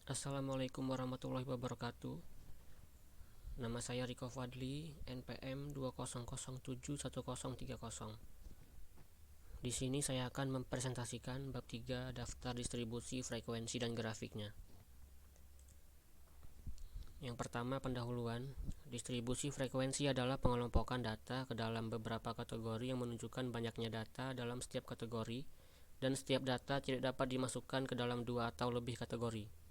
Assalamualaikum warahmatullahi wabarakatuh. Nama saya Riko Fadli, NPM 200711030. Di sini saya akan mempresentasikan bab 3 daftar distribusi frekuensi dan grafiknya. Yang pertama, pendahuluan. Distribusi frekuensi adalah pengelompokan data ke dalam beberapa kategori yang menunjukkan banyaknya data dalam setiap kategori, dan setiap data tidak dapat dimasukkan ke dalam dua atau lebih kategori.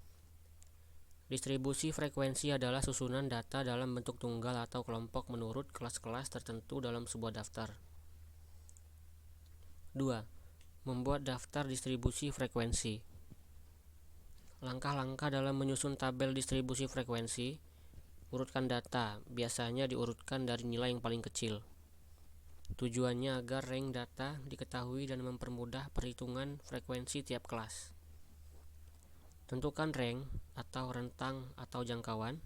Distribusi frekuensi adalah susunan data dalam bentuk tunggal atau kelompok menurut kelas-kelas tertentu dalam sebuah daftar. 2. Membuat daftar distribusi frekuensi. Langkah-langkah dalam menyusun tabel distribusi frekuensi. Urutkan data, biasanya diurutkan dari nilai yang paling kecil. Tujuannya agar rank data diketahui dan mempermudah perhitungan frekuensi tiap kelas. Tentukan rank atau rentang atau jangkauan.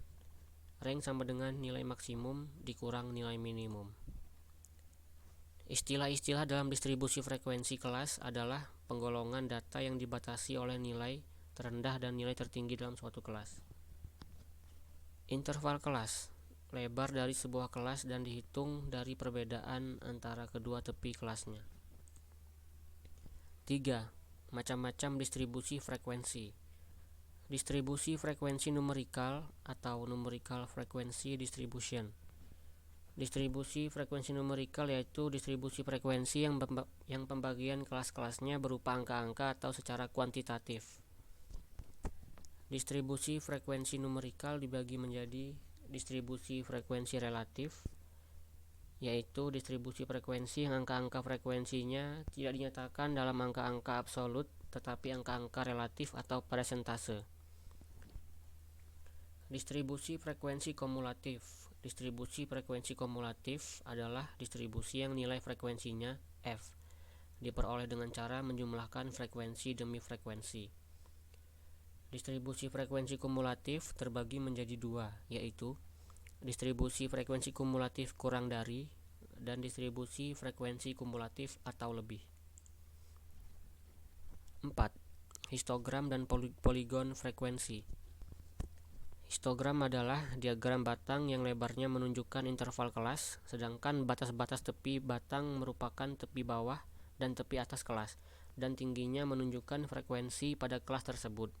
Rank sama dengan nilai maksimum dikurang nilai minimum. Istilah-istilah dalam distribusi frekuensi kelas adalah penggolongan data yang dibatasi oleh nilai terendah dan nilai tertinggi dalam suatu kelas. Interval kelas, lebar dari sebuah kelas dan dihitung dari perbedaan antara kedua tepi kelasnya. 3. Macam-macam distribusi frekuensi. Distribusi frekuensi numerikal atau numerical frequency distribution. Distribusi frekuensi numerikal yaitu distribusi frekuensi yang pembagian kelas-kelasnya berupa angka-angka atau secara kuantitatif. Distribusi frekuensi numerikal dibagi menjadi distribusi frekuensi relatif, yaitu distribusi frekuensi yang angka-angka frekuensinya tidak dinyatakan dalam angka-angka absolut tetapi angka-angka relatif atau persentase. Distribusi frekuensi kumulatif. Distribusi frekuensi kumulatif adalah distribusi yang nilai frekuensinya F diperoleh dengan cara menjumlahkan frekuensi demi frekuensi. Distribusi frekuensi kumulatif terbagi menjadi dua, yaitu distribusi frekuensi kumulatif kurang dari dan distribusi frekuensi kumulatif atau lebih. 4. Histogram dan poligon frekuensi. Histogram adalah diagram batang yang lebarnya menunjukkan interval kelas, sedangkan batas-batas tepi batang merupakan tepi bawah dan tepi atas kelas, dan tingginya menunjukkan frekuensi pada kelas tersebut.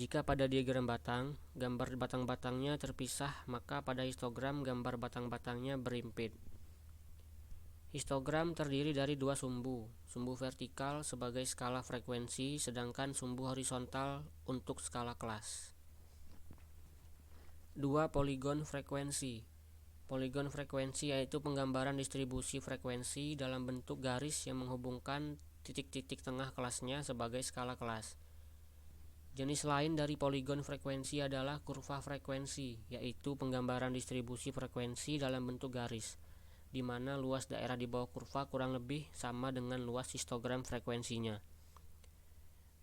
Jika pada diagram batang, gambar batang-batangnya terpisah, maka pada histogram gambar batang-batangnya berimpit. Histogram terdiri dari dua sumbu vertikal sebagai skala frekuensi, sedangkan sumbu horizontal untuk skala kelas. 2. Poligon frekuensi. Poligon frekuensi yaitu penggambaran distribusi frekuensi dalam bentuk garis yang menghubungkan titik-titik tengah kelasnya sebagai skala kelas. Jenis lain dari poligon frekuensi adalah kurva frekuensi, yaitu penggambaran distribusi frekuensi dalam bentuk garis, di mana luas daerah di bawah kurva kurang lebih sama dengan luas histogram frekuensinya.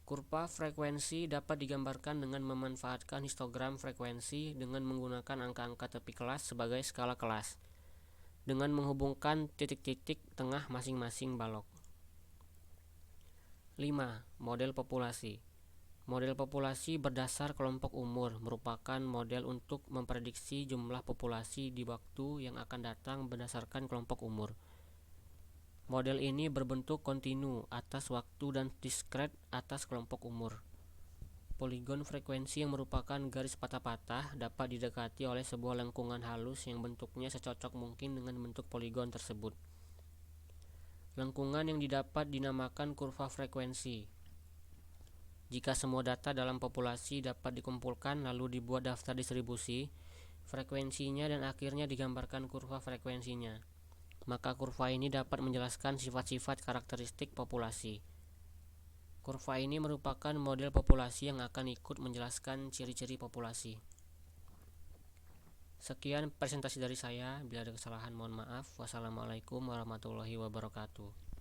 Kurva frekuensi dapat digambarkan dengan memanfaatkan histogram frekuensi dengan menggunakan angka-angka tepi kelas sebagai skala kelas, dengan menghubungkan titik-titik tengah masing-masing balok. 5. Model populasi. Model populasi berdasar kelompok umur merupakan model untuk memprediksi jumlah populasi di waktu yang akan datang berdasarkan kelompok umur. Model ini berbentuk kontinu atas waktu dan diskret atas kelompok umur. Poligon frekuensi yang merupakan garis patah-patah dapat didekati oleh sebuah lengkungan halus yang bentuknya secocok mungkin dengan bentuk poligon tersebut. Lengkungan yang didapat dinamakan kurva frekuensi. Jika semua data dalam populasi dapat dikumpulkan lalu dibuat daftar distribusi frekuensinya dan akhirnya digambarkan kurva frekuensinya, maka kurva ini dapat menjelaskan sifat-sifat karakteristik populasi. Kurva ini merupakan model populasi yang akan ikut menjelaskan ciri-ciri populasi. Sekian presentasi dari saya. Bila ada kesalahan mohon maaf. Wassalamualaikum warahmatullahi wabarakatuh.